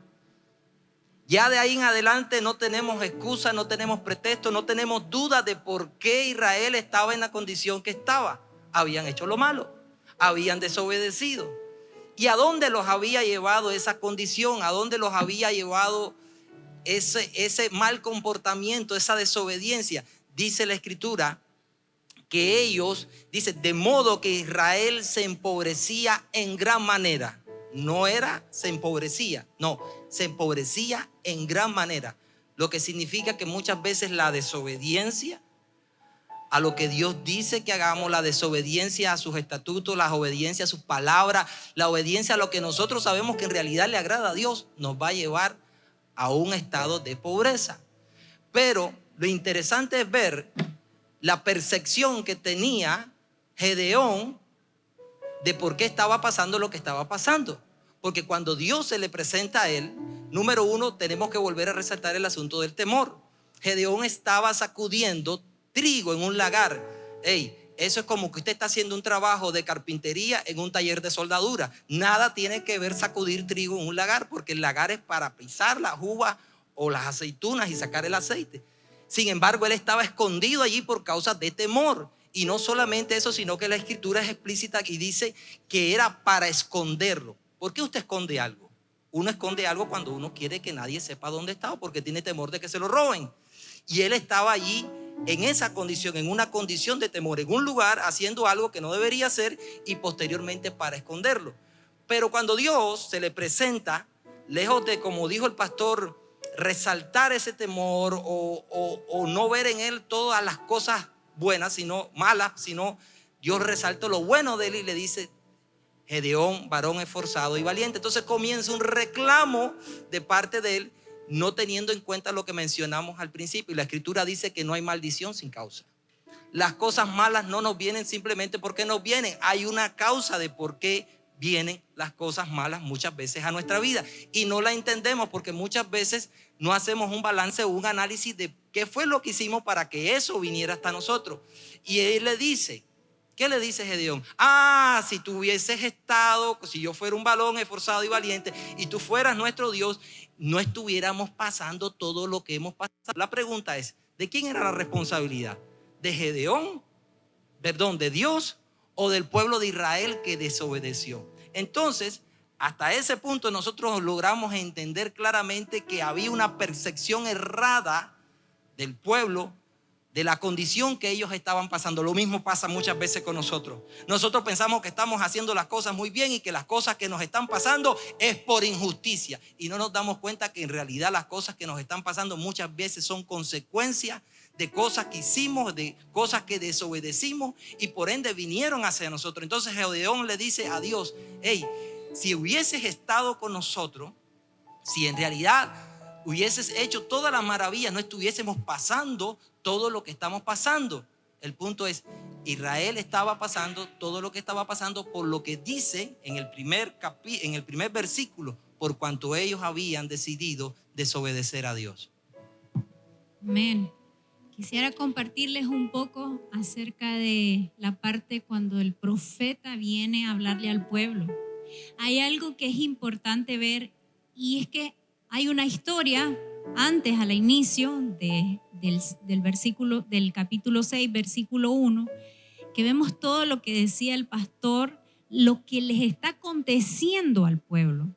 Ya de ahí en adelante no tenemos excusa, no tenemos pretexto, no tenemos duda de por qué Israel estaba en la condición que estaba. Habían hecho lo malo, habían desobedecido. ¿Y a dónde los había llevado esa condición? ¿A dónde los había llevado ese mal comportamiento, esa desobediencia? Dice la Escritura que ellos, dice, de modo que Israel se empobrecía en gran manera. No era se empobrecía, no, se empobrecía en gran manera. Lo que significa que muchas veces la desobediencia a lo que Dios dice que hagamos, la desobediencia a sus estatutos, la obediencia a sus palabras, la obediencia a lo que nosotros sabemos que en realidad le agrada a Dios, nos va a llevar a un estado de pobreza. Pero lo interesante es ver la percepción que tenía Gedeón de por qué estaba pasando lo que estaba pasando. Porque cuando Dios se le presenta a él, número uno, tenemos que volver a resaltar el asunto del temor. Gedeón estaba sacudiendo trigo en un lagar. Eso es como que usted está haciendo un trabajo de carpintería en un taller de soldadura. Nada tiene que ver sacudir trigo en un lagar, porque el lagar es para pisar las uvas o las aceitunas y sacar el aceite. Sin embargo, él estaba escondido allí por causa de temor. Y no solamente eso, sino que la Escritura es explícita y dice que era para esconderlo. ¿Por qué usted esconde algo? Uno esconde algo cuando uno quiere que nadie sepa dónde está o porque tiene temor de que se lo roben. Y él estaba allí en esa condición, en una condición de temor, en un lugar haciendo algo que no debería hacer y posteriormente para esconderlo. Pero cuando Dios se le presenta, lejos de, como dijo el pastor, resaltar ese temor o no ver en él todas las cosas buenas, sino malas, sino Dios resalta lo bueno de él y le dice, Gedeón, varón esforzado y valiente. Entonces comienza un reclamo de parte de él, no teniendo en cuenta lo que mencionamos al principio. Y la Escritura dice que no hay maldición sin causa. Las cosas malas no nos vienen simplemente porque nos vienen. Hay una causa de por qué vienen las cosas malas muchas veces a nuestra vida y no la entendemos porque muchas veces no hacemos un balance o un análisis de qué fue lo que hicimos para que eso viniera hasta nosotros. Y él le dice, ¿qué le dice Gedeón? Si tú hubieses estado, si yo fuera un varón esforzado y valiente y tú fueras nuestro Dios, no estuviéramos pasando todo lo que hemos pasado. La pregunta es, ¿de quién era la responsabilidad? ¿De Gedeón? Perdón, ¿de Dios o del pueblo de Israel que desobedeció? Entonces, hasta ese punto nosotros logramos entender claramente que había una percepción errada del pueblo de la condición que ellos estaban pasando. Lo mismo pasa muchas veces con nosotros. Nosotros pensamos que estamos haciendo las cosas muy bien y que las cosas que nos están pasando es por injusticia. Y no nos damos cuenta que en realidad las cosas que nos están pasando muchas veces son consecuencias de cosas que hicimos, de cosas que desobedecimos y por ende vinieron hacia nosotros. Entonces Gedeón le dice a Dios, hey, si hubieses estado con nosotros, si en realidad hubieses hecho todas las maravillas, no estuviésemos pasando todo lo que estamos pasando. El punto es, Israel estaba pasando todo lo que estaba pasando por lo que dice en el primer versículo, por cuanto ellos habían decidido desobedecer a Dios. Amén. Quisiera compartirles un poco acerca de la parte cuando el profeta viene a hablarle al pueblo. Hay algo que es importante ver y es que hay una historia antes, al inicio del versículo, del capítulo 6, versículo 1, que vemos todo lo que decía el pastor, lo que les está aconteciendo al pueblo.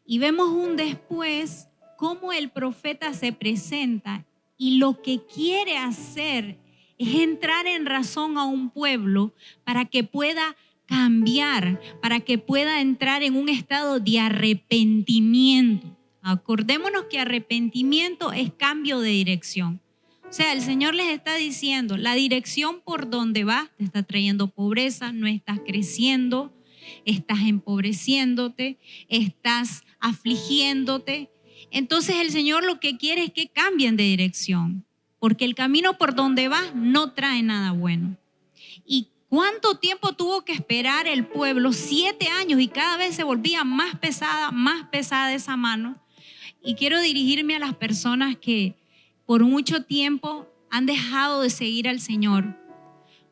Y vemos un después cómo el profeta se presenta y lo que quiere hacer es entrar en razón a un pueblo para que pueda cambiar, para que pueda entrar en un estado de arrepentimiento. Acordémonos que arrepentimiento es cambio de dirección. O sea, el Señor les está diciendo, la dirección por donde vas te está trayendo pobreza, no estás creciendo, estás empobreciéndote, estás afligiéndote. Entonces el Señor lo que quiere es que cambien de dirección, porque el camino por donde vas no trae nada bueno. ¿Y cuánto tiempo tuvo que esperar el pueblo? 7 años, y cada vez se volvía más pesada esa mano. Y quiero dirigirme a las personas que por mucho tiempo han dejado de seguir al Señor.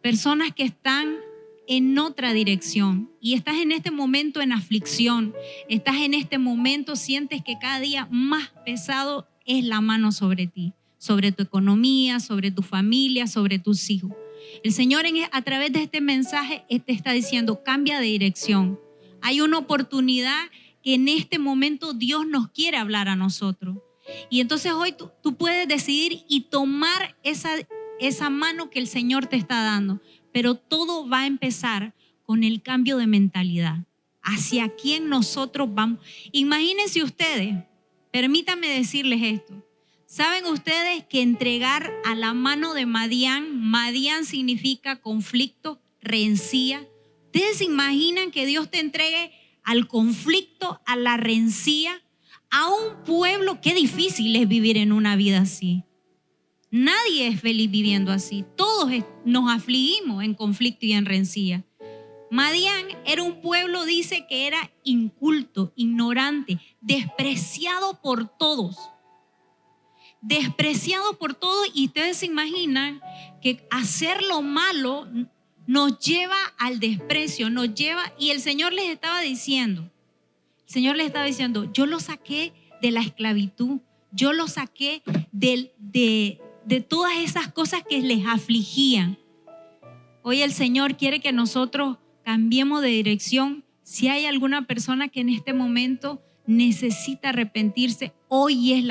Personas que están en otra dirección y estás en este momento en aflicción. Estás en este momento, sientes que cada día más pesado es la mano sobre ti, sobre tu economía, sobre tu familia, sobre tus hijos. El Señor a través de este mensaje te está diciendo, cambia de dirección. Hay una oportunidad que en este momento Dios nos quiere hablar a nosotros. Y entonces hoy tú puedes decidir y tomar esa mano que el Señor te está dando. Pero todo va a empezar con el cambio de mentalidad. ¿Hacia quién nosotros vamos? Imagínense ustedes, permítanme decirles esto. ¿Saben ustedes que entregar a la mano de Madián significa conflicto, rencilla? ¿Ustedes se imaginan que Dios te entregue al conflicto, a la rencilla, a un pueblo? Qué difícil es vivir en una vida así. Nadie es feliz viviendo así. Todos nos afligimos en conflicto y en rencilla. Madián era un pueblo, dice que era inculto, ignorante, despreciado por todos. Despreciado por todos, y ustedes se imaginan que hacer lo malo nos lleva al desprecio, y el Señor les estaba diciendo, yo lo saqué de la esclavitud, yo lo saqué de todas esas cosas que les afligían. Hoy el Señor quiere que nosotros cambiemos de dirección. Si hay alguna persona que en este momento necesita arrepentirse, hoy es el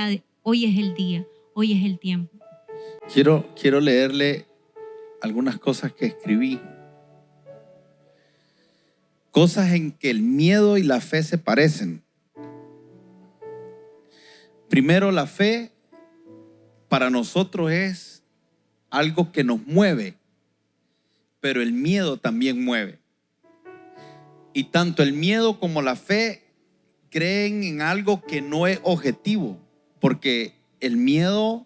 día, hoy es el tiempo. Quiero leerle algunas cosas que escribí. Cosas en que el miedo y la fe se parecen. Primero, la fe para nosotros es algo que nos mueve, pero el miedo también mueve. Y tanto el miedo como la fe creen en algo que no es objetivo, porque el miedo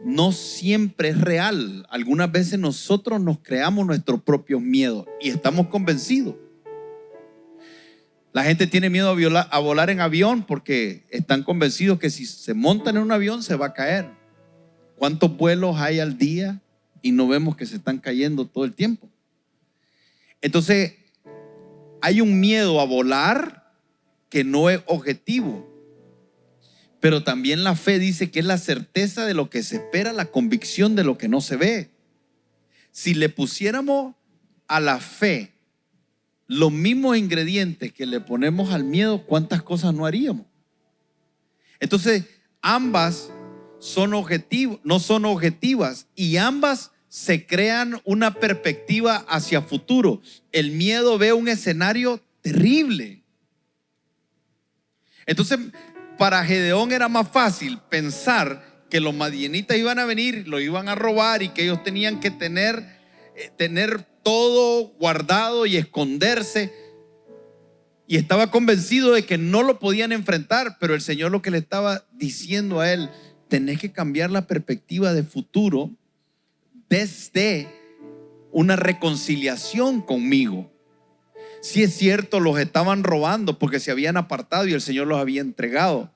no siempre es real. Algunas veces nosotros nos creamos nuestros propios miedos y estamos convencidos. La gente tiene miedo a volar en avión porque están convencidos que si se montan en un avión se va a caer. ¿Cuántos vuelos hay al día y no vemos que se están cayendo todo el tiempo? Entonces, hay un miedo a volar que no es objetivo. Pero también la fe dice que es la certeza de lo que se espera, la convicción de lo que no se ve. Si le pusiéramos a la fe los mismos ingredientes que le ponemos al miedo, ¿cuántas cosas no haríamos? Entonces, ambas no son objetivas y ambas se crean una perspectiva hacia futuro. El miedo ve un escenario terrible. Entonces, para Gedeón era más fácil pensar que los madianitas iban a venir, lo iban a robar y que ellos tenían que tener todo guardado y esconderse. Y estaba convencido de que no lo podían enfrentar, pero el Señor lo que le estaba diciendo a él: tenés que cambiar la perspectiva de futuro desde una reconciliación conmigo. Si es cierto, los estaban robando porque se habían apartado y el Señor los había entregado.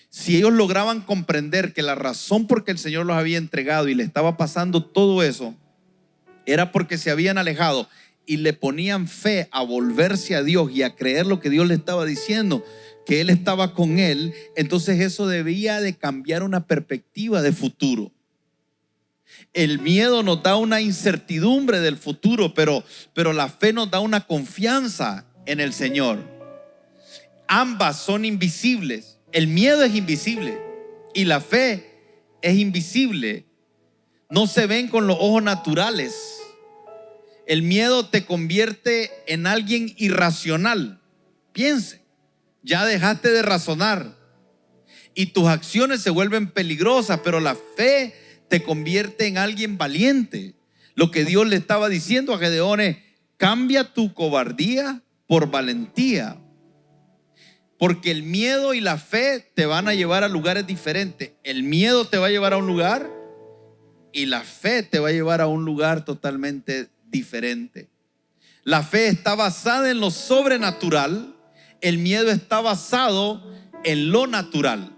Si ellos lograban comprender que la razón por que el Señor los había entregado y le estaba pasando todo eso era porque se habían alejado y le ponían fe a volverse a Dios y a creer lo que Dios le estaba diciendo, que Él estaba con él, entonces eso debía de cambiar una perspectiva de futuro. El miedo nos da una incertidumbre del futuro, pero la fe nos da una confianza en el Señor. Ambas son invisibles. El miedo es invisible y la fe es invisible. No se ven con los ojos naturales. El miedo te convierte en alguien irracional. Piense, ya dejaste de razonar y tus acciones se vuelven peligrosas, pero la fe te convierte en alguien valiente. Lo que Dios le estaba diciendo a Gedeón es: cambia tu cobardía por valentía, porque el miedo y la fe te van a llevar a lugares diferentes. El miedo te va a llevar a un lugar y la fe te va a llevar a un lugar totalmente diferente. La fe está basada en lo sobrenatural, el miedo está basado en lo natural.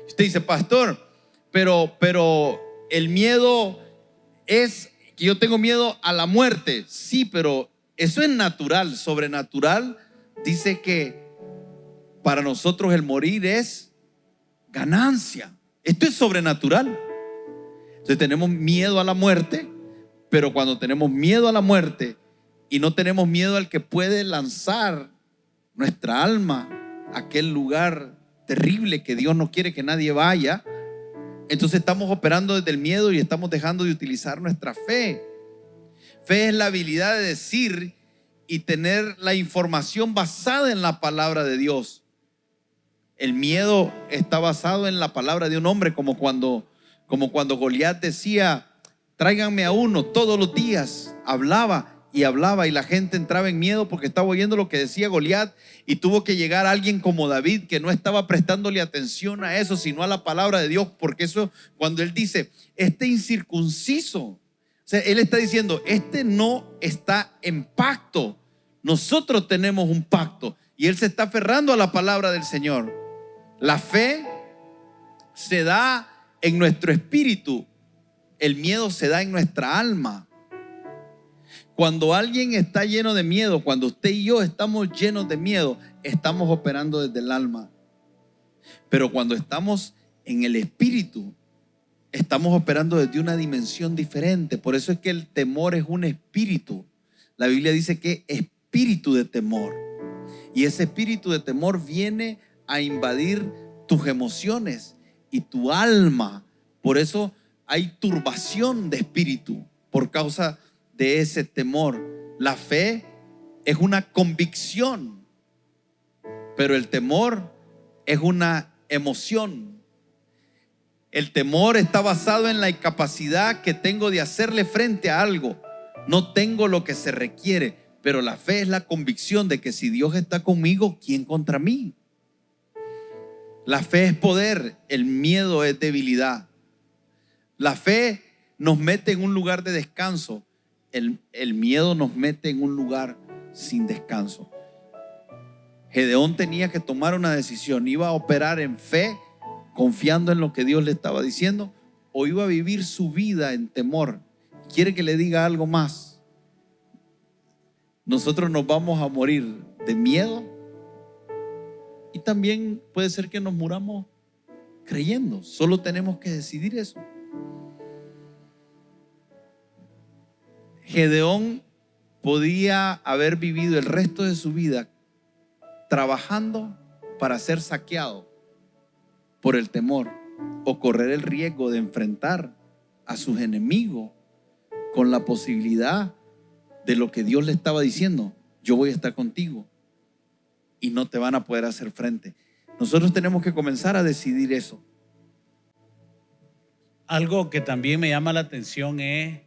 Usted dice: pastor, pero el miedo es que yo tengo miedo a la muerte. Sí, pero eso es natural. Sobrenatural dice que para nosotros el morir es ganancia. Esto es sobrenatural. Entonces tenemos miedo a la muerte, pero cuando tenemos miedo a la muerte y no tenemos miedo al que puede lanzar nuestra alma a aquel lugar terrible que Dios no quiere que nadie vaya, entonces estamos operando desde el miedo y estamos dejando de utilizar nuestra fe. Fe es la habilidad de decir y tener la información basada en la palabra de Dios. El miedo está basado en la palabra de un hombre, como cuando Goliat decía: tráiganme a uno todos los días. Hablaba y la gente entraba en miedo porque estaba oyendo lo que decía Goliat, y tuvo que llegar alguien como David que no estaba prestándole atención a eso, sino a la palabra de Dios, porque eso, cuando él dice este incircunciso, o sea, él está diciendo: este no está en pacto, nosotros tenemos un pacto, y él se está aferrando a la palabra del Señor. La fe se da en nuestro espíritu, el miedo se da en nuestra alma. Cuando alguien está lleno de miedo, cuando usted y yo estamos llenos de miedo, estamos operando desde el alma. Pero cuando estamos en el espíritu, estamos operando desde una dimensión diferente. Por eso es que el temor es un espíritu. La Biblia dice que espíritu de temor. Y ese espíritu de temor viene a invadir tus emociones y tu alma. Por eso hay turbación de espíritu por causa de ese temor. La fe es una convicción, pero el temor es una emoción. El temor está basado en la incapacidad que tengo de hacerle frente a algo. No tengo lo que se requiere, pero la fe es la convicción de que si Dios está conmigo, ¿quién contra mí? La fe es poder, el miedo es debilidad. La fe nos mete en un lugar de descanso. El miedo nos mete en un lugar sin descanso. Gedeón tenía que tomar una decisión. ¿Iba a operar en fe, confiando en lo que Dios le estaba diciendo, o iba a vivir su vida en temor? ¿Quiere que le diga algo más? Nosotros nos vamos a morir de miedo, y también puede ser que nos muramos creyendo. Solo tenemos que decidir eso. Gedeón podía haber vivido el resto de su vida trabajando para ser saqueado por el temor, o correr el riesgo de enfrentar a sus enemigos con la posibilidad de lo que Dios le estaba diciendo: yo voy a estar contigo y no te van a poder hacer frente. Nosotros tenemos que comenzar a decidir eso. Algo que también me llama la atención es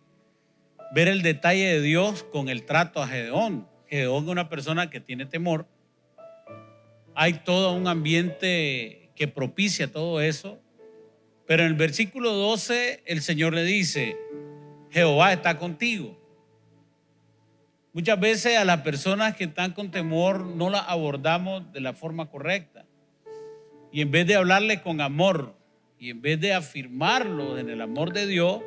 ver el detalle de Dios con el trato a Gedeón. Gedeón es una persona que tiene temor. Hay todo un ambiente que propicia todo eso. Pero en el versículo 12 el Señor le dice: Jehová está contigo. Muchas veces a las personas que están con temor no las abordamos de la forma correcta. Y en vez de hablarles con amor, y en vez de afirmarlo en el amor de Dios,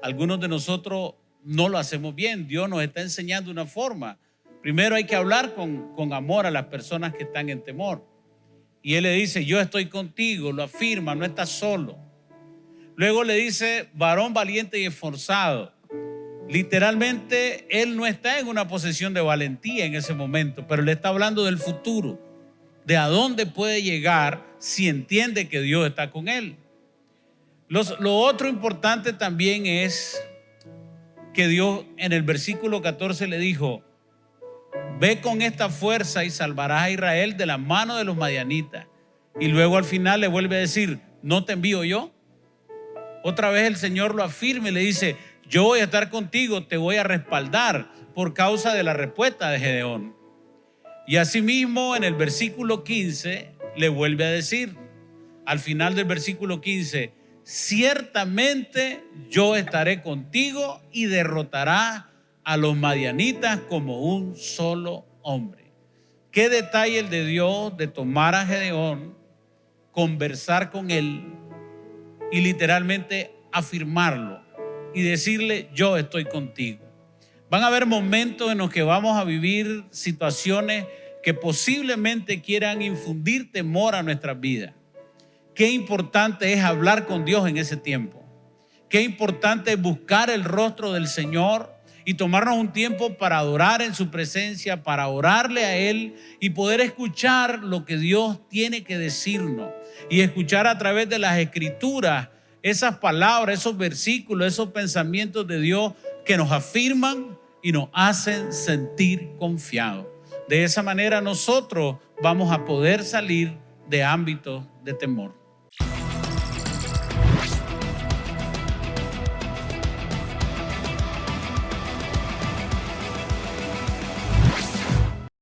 algunos de nosotros no lo hacemos bien. Dios nos está enseñando una forma. Primero hay que hablar con amor a las personas que están en temor. Y Él le dice: yo estoy contigo, lo afirma, no estás solo. Luego le dice: varón valiente y esforzado. Literalmente Él no está en una posición de valentía en ese momento, pero le está hablando del futuro, de a dónde puede llegar si entiende que Dios está con él. Lo otro importante también es que Dios en el versículo 14 le dijo: ve con esta fuerza y salvarás a Israel de la mano de los madianitas. Y luego al final le vuelve a decir: ¿no te envío yo? Otra vez el Señor lo afirma y le dice: yo voy a estar contigo, te voy a respaldar, por causa de la respuesta de Gedeón. Y asimismo en el versículo 15 le vuelve a decir, al final del versículo 15: ciertamente yo estaré contigo y derrotarás a los madianitas como un solo hombre. Qué detalle el de Dios de tomar a Gedeón, conversar con él y literalmente afirmarlo y decirle: yo estoy contigo. Van a haber momentos en los que vamos a vivir situaciones que posiblemente quieran infundir temor a nuestras vidas. Qué importante es hablar con Dios en ese tiempo. Qué importante es buscar el rostro del Señor y tomarnos un tiempo para adorar en su presencia, para orarle a Él y poder escuchar lo que Dios tiene que decirnos, y escuchar a través de las Escrituras esas palabras, esos versículos, esos pensamientos de Dios que nos afirman y nos hacen sentir confiados. De esa manera nosotros vamos a poder salir de ámbitos de temor.